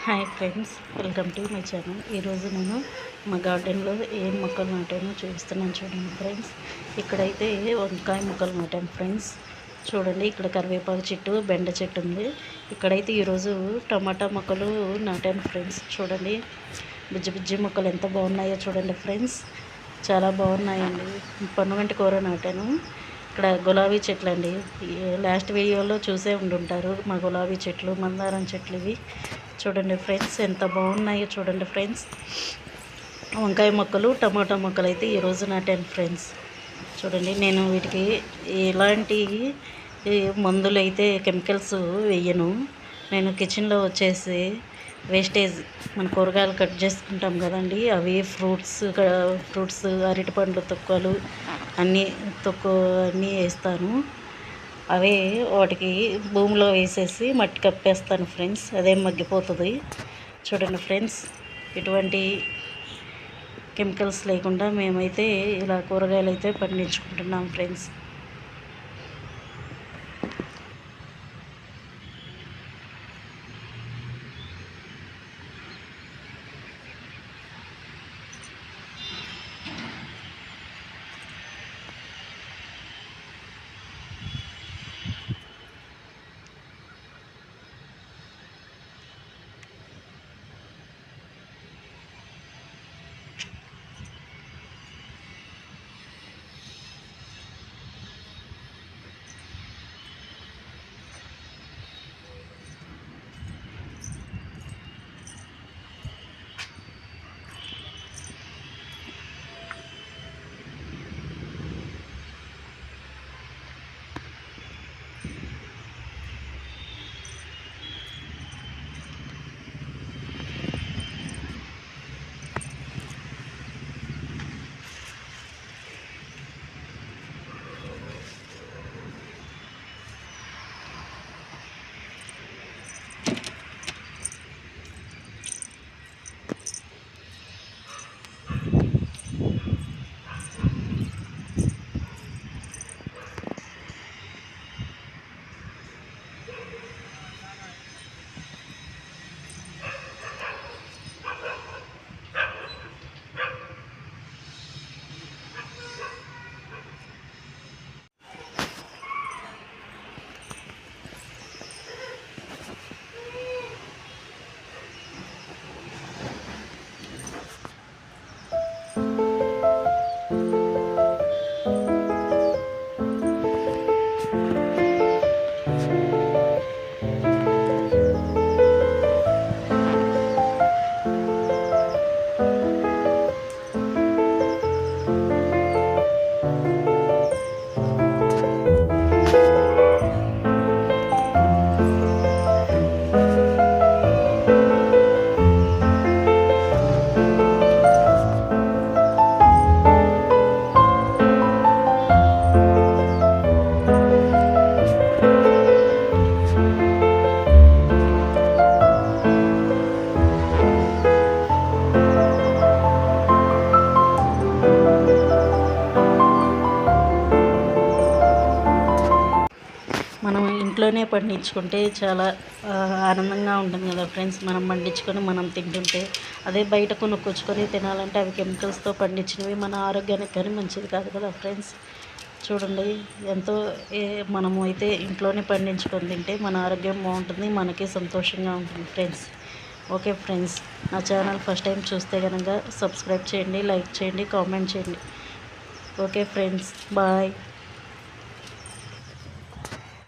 Hi friends, welcome to my channel. ఈరోజు నేను మా గార్డెన్లో ఏం మొక్కలు నాటానో చూపిస్తున్నాను చూడండి ఫ్రెండ్స్. ఇక్కడైతే వంకాయ మొక్కలు నాటాను ఫ్రెండ్స్. చూడండి, ఇక్కడ కరివేపాకు చెట్టు, బెండ చెట్టు ఉంది. ఇక్కడైతే ఈరోజు టమాటా మొక్కలు నాటాను ఫ్రెండ్స్. చూడండి, బుజ్జి బుజ్జి మొక్కలు ఎంత బాగున్నాయో చూడండి ఫ్రెండ్స్. చాలా బాగున్నాయండి. పొన్నగంటి కూర నాటాను. ఇక్కడ గులాబీ చెట్లు అండి. లాస్ట్ వీడియోలో చూసే ఉండుంటారు మా గులాబీ చెట్లు, మందారం చెట్లు. ఇవి చూడండి ఫ్రెండ్స్, ఎంత బాగున్నాయో చూడండి ఫ్రెండ్స్. వంకాయ మొక్కలు, టమాటా మొక్కలు అయితే ఈరోజు నాటాను ఫ్రెండ్స్. చూడండి, నేను వీటికి ఎలాంటి మందులు అయితే కెమికల్స్ వేయను. నేను కిచెన్లో వచ్చేసి వేస్టేజ్, మన కూరగాయలు కట్ చేసుకుంటాం కదండి, అవి ఫ్రూట్స్ అరటిపండ్లు తొక్కలు అన్నీ వేస్తాను. అవే వాటికి భూమిలో వేసేసి మట్టి కప్పేస్తాను ఫ్రెండ్స్. అదే మగ్గిపోతుంది. చూడండి ఫ్రెండ్స్, ఎటువంటి కెమికల్స్ లేకుండా మేమైతే ఇలా కూరగాయలు అయితే పండించుకుంటున్నాం ఫ్రెండ్స్. మనం ఇంట్లోనే పండించుకుంటే చాలా ఆనందంగా ఉంటుంది కదా ఫ్రెండ్స్. మనం పండించుకొని మనం తింటుంటే, అదే బయట కొనుక్కొచ్చుకొని తినాలంటే అవి కెమికల్స్తో పండించినవి మన ఆరోగ్యానికి కానీ మంచిది కాదు కదా ఫ్రెండ్స్. చూడండి, ఎంతో మనము అయితే ఇంట్లోనే పండించుకొని తింటే మన ఆరోగ్యం బాగుంటుంది, మనకి సంతోషంగా ఉంటుంది ఫ్రెండ్స్. ఓకే ఫ్రెండ్స్, నా ఛానల్ ఫస్ట్ టైం చూస్తే కనుక సబ్స్క్రైబ్ చేయండి, లైక్ చేయండి, కామెంట్ చేయండి. Okay friends, bye.